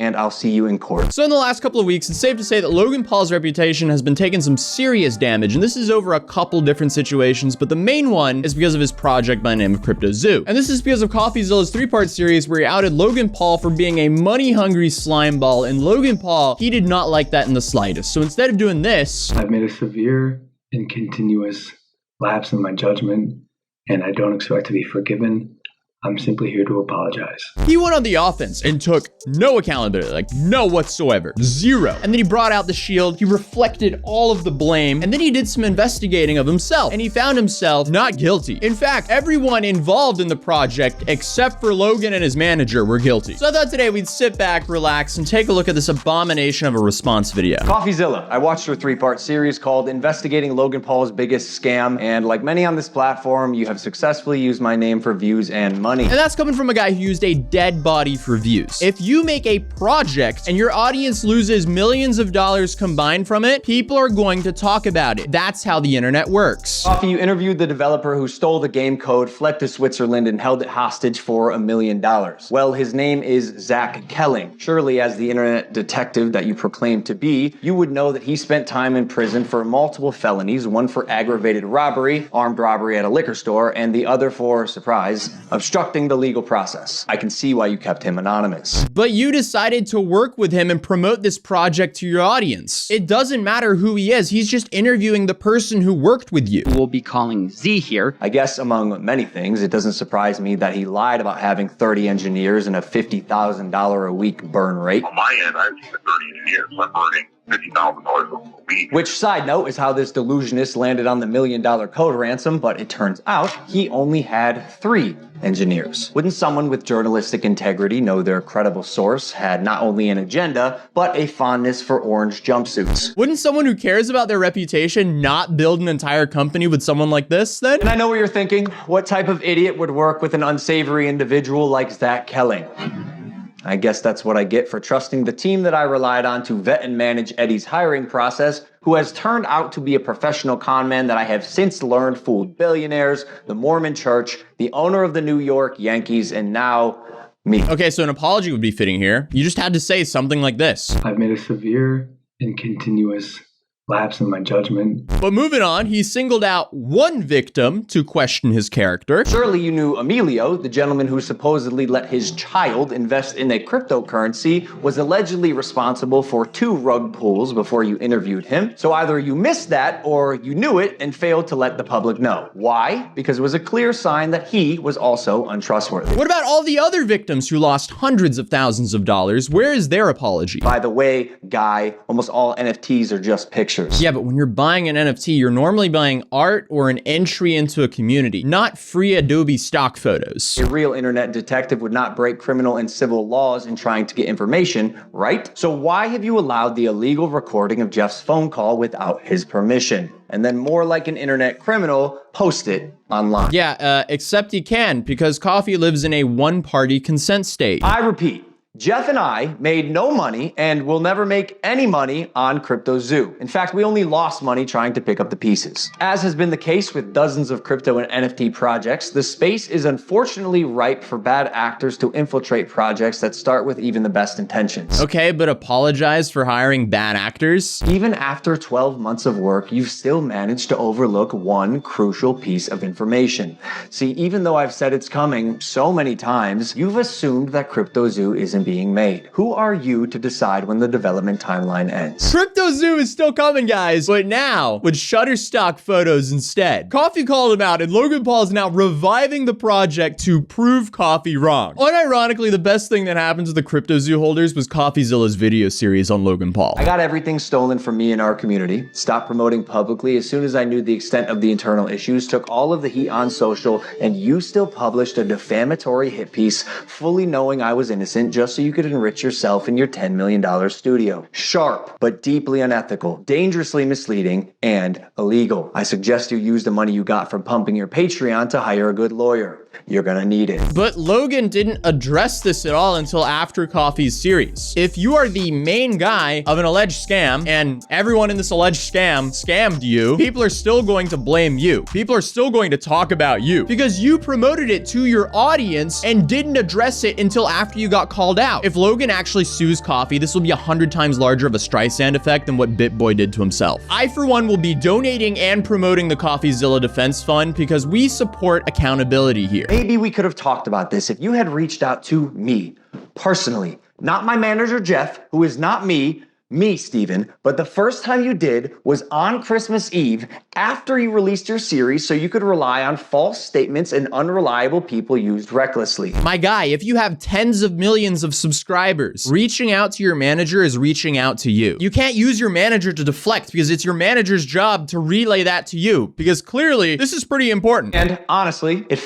and I'll see you in court. So in the last couple of weeks, it's safe to say that Logan Paul's reputation has been taking some serious damage, and this is over a couple different situations, but the main one is because of his project by the name of Cryptozoo. And this is because of Coffeezilla's 3-part series where he outed Logan Paul for being a money-hungry slime ball, and Logan Paul, he did not like that in the slightest. So instead of doing this, I've made a severe and continuous lapse in my judgment, and I don't expect to be forgiven. I'm simply here to apologize. he went on the offense and took no accountability, like no whatsoever, zero. And then he brought out the shield, he reflected all of the blame, and then he did some investigating of himself, and he found himself not guilty. In fact, everyone involved in the project, except for Logan and his manager, were guilty. So I thought today we'd sit back, relax, and take a look at this abomination of a response video. Coffeezilla, I watched your 3-part series called Investigating Logan Paul's Biggest Scam, and like many on this platform, you have successfully used my name for views and money. And that's coming from a guy who used a dead body for views. If you make a project and your audience loses millions of dollars combined from it, people are going to talk about it. That's how the internet works. Coffee, you interviewed the developer who stole the game code, fled to Switzerland, and held it hostage for $1 million. Well, his name is Zach Kelling. Surely, as the internet detective that you proclaim to be, you would know that he spent time in prison for multiple felonies, one for aggravated robbery, armed robbery at a liquor store, and the other for, surprise, obstructing the legal process. I can see why you kept him anonymous. But you decided to work with him and promote this project to your audience. It doesn't matter who he is, he's just interviewing the person who worked with you. We'll be calling Z here. I guess among many things, it doesn't surprise me that he lied about having 30 engineers and a $50,000 a week burn rate. On my end, I have 30 engineers. I'm burning $50,000 a week. Which, side note, is how this delusionist landed on the $1 million code ransom, but it turns out he only had 3 engineers. Wouldn't someone with journalistic integrity know their credible source had not only an agenda, but a fondness for orange jumpsuits? Wouldn't someone who cares about their reputation not build an entire company with someone like this then? And I know what you're thinking. What type of idiot would work with an unsavory individual like Zach Kelling? I guess that's what I get for trusting the team that I relied on to vet and manage Eddie's hiring process, who has turned out to be a professional con man that I have since learned fooled billionaires, the Mormon Church, the owner of the New York Yankees, and now me. Okay, so an apology would be fitting here. You just had to say something like this. I've made a severe and continuous lapse in my judgment. But moving on, he singled out one victim to question his character. Surely you knew Emilio, the gentleman who supposedly let his child invest in a cryptocurrency, was allegedly responsible for 2 rug pulls before you interviewed him. So either you missed that or you knew it and failed to let the public know. Why? Because it was a clear sign that he was also untrustworthy. What about all the other victims who lost hundreds of thousands of dollars? Where is their apology? By the way, guy, almost all NFTs are just pictures. Yeah, but when you're buying an NFT, you're normally buying art or an entry into a community, not free Adobe stock photos. A real internet detective would not break criminal and civil laws in trying to get information, right? So why have you allowed the illegal recording of Jeff's phone call without his permission? And then more like an internet criminal, post it online. Yeah, except he can, because Coffee lives in a one-party consent state. I repeat, Jeff and I made no money and will never make any money on Cryptozoo. In fact, we only lost money trying to pick up the pieces. As has been the case with dozens of crypto and NFT projects, the space is unfortunately ripe for bad actors to infiltrate projects that start with even the best intentions. Okay, but apologize for hiring bad actors? Even after 12 months of work, you've still managed to overlook one crucial piece of information. See, even though I've said it's coming so many times, you've assumed that Cryptozoo isn't being made. Who are you to decide when the development timeline ends? Cryptozoo is still coming, guys, but now with Shutterstock photos instead. Coffee called him out, and Logan Paul is now reviving the project to prove Coffee wrong. Unironically, the best thing that happened to the Cryptozoo holders was Coffeezilla's video series on Logan Paul. I got everything stolen from me and our community, stopped promoting publicly as soon as I knew the extent of the internal issues, took all of the heat on social, and you still published a defamatory hit piece fully knowing I was innocent just so you could enrich yourself in your $10 million studio. Sharp, but deeply unethical, dangerously misleading, and illegal. I suggest you use the money you got from pumping your Patreon to hire a good lawyer. You're gonna need it. But Logan didn't address this at all until after Coffee's series. If you are the main guy of an alleged scam and everyone in this alleged scam scammed you, people are still going to blame you. People are still going to talk about you because you promoted it to your audience and didn't address it until after you got called out. If Logan actually sues Coffee, this will be 100 times larger of a Streisand effect than what BitBoy did to himself. I, for one, will be donating and promoting the Coffeezilla Defense Fund because we support accountability here. Maybe we could have talked about this if you had reached out to me personally, not my manager, Jeff, who is not me, Steven, but the first time you did was on Christmas Eve after you released your series so you could rely on false statements and unreliable people used recklessly. My guy, if you have tens of millions of subscribers, reaching out to your manager is reaching out to you. You can't use your manager to deflect because it's your manager's job to relay that to you because clearly this is pretty important. And honestly, it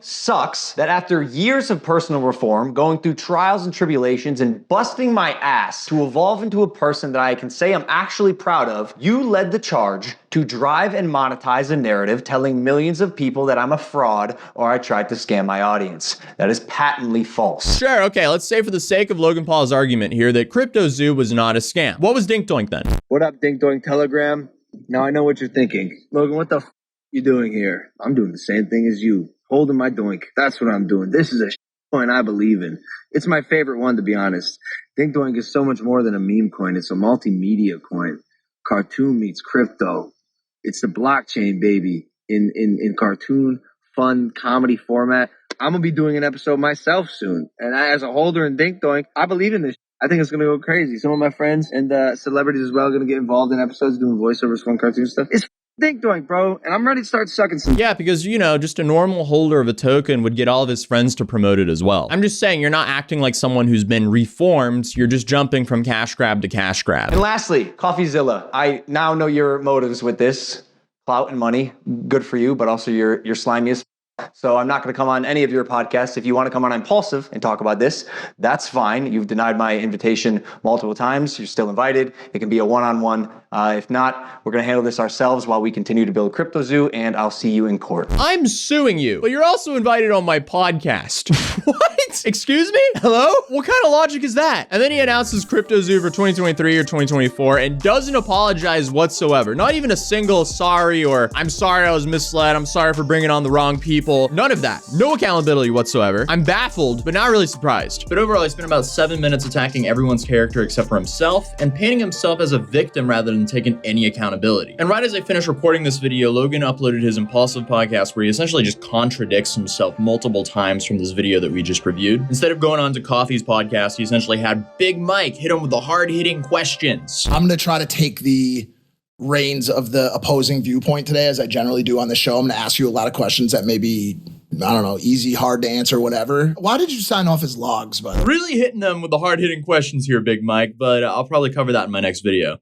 sucks that after years of personal reform, going through trials and tribulations and busting my ass to evolve into a person that I can say I'm actually proud of, you led the charge to drive and monetize a narrative telling millions of people that I'm a fraud or I tried to scam my audience. That is patently false. Sure, okay, let's say for the sake of Logan Paul's argument here that Crypto-Zoo was not a scam. What was Dink Doink then? What up, Dink Doink Telegram? Now I know what you're thinking. Logan, what the f you doing here? I'm doing the same thing as you. Holding my doink. That's what I'm doing. This is a coin I believe in. It's my favorite one, to be honest. Dink Doink is so much more than a meme coin. It's a multimedia coin. Cartoon meets crypto. It's the blockchain, baby. In cartoon, fun, comedy format. I'm going to be doing an episode myself soon. And as a holder in Dink Doink, I believe in this. I think it's going to go crazy. Some of my friends and celebrities as well are going to get involved in episodes doing voiceovers, fun cartoon stuff. It's Dink Doink, bro, and I'm ready to start sucking some. Yeah, because, you know, just a normal holder of a token would get all of his friends to promote it as well. I'm just saying, you're not acting like someone who's been reformed. You're just jumping from cash grab to cash grab. And lastly, Coffeezilla. I now know your motives with this. Clout and money, good for you, but also you're slimy as. So I'm not going to come on any of your podcasts. If you want to come on Impulsive and talk about this, that's fine. You've denied my invitation multiple times. You're still invited. It can be a one-on-one. If not, we're going to handle this ourselves while we continue to build Crypto-Zoo, and I'll see you in court. I'm suing you, but you're also invited on my podcast. What? Excuse me? Hello? What kind of logic is that? And then he announces Crypto-Zoo for 2023 or 2024 and doesn't apologize whatsoever. Not even a single sorry or I'm sorry I was misled. I'm sorry for bringing on the wrong people. None of that. No accountability whatsoever. I'm baffled, but not really surprised. But overall, he spent about 7 minutes attacking everyone's character except for himself and painting himself as a victim rather than taking any accountability. And right as I finished recording this video, Logan uploaded his Impulsive podcast where he essentially just contradicts himself multiple times from this video that we just reviewed. Instead of going on to Coffee's podcast, he essentially had Big Mike hit him with the hard-hitting questions. I'm going to try to take the reins of the opposing viewpoint today, as I generally do on the show. I'm going to ask you a lot of questions that may be, I don't know, easy, hard to answer, whatever. Why did you sign off as logs, by the way? Really hitting them with the hard-hitting questions here, Big Mike, but I'll probably cover that in my next video.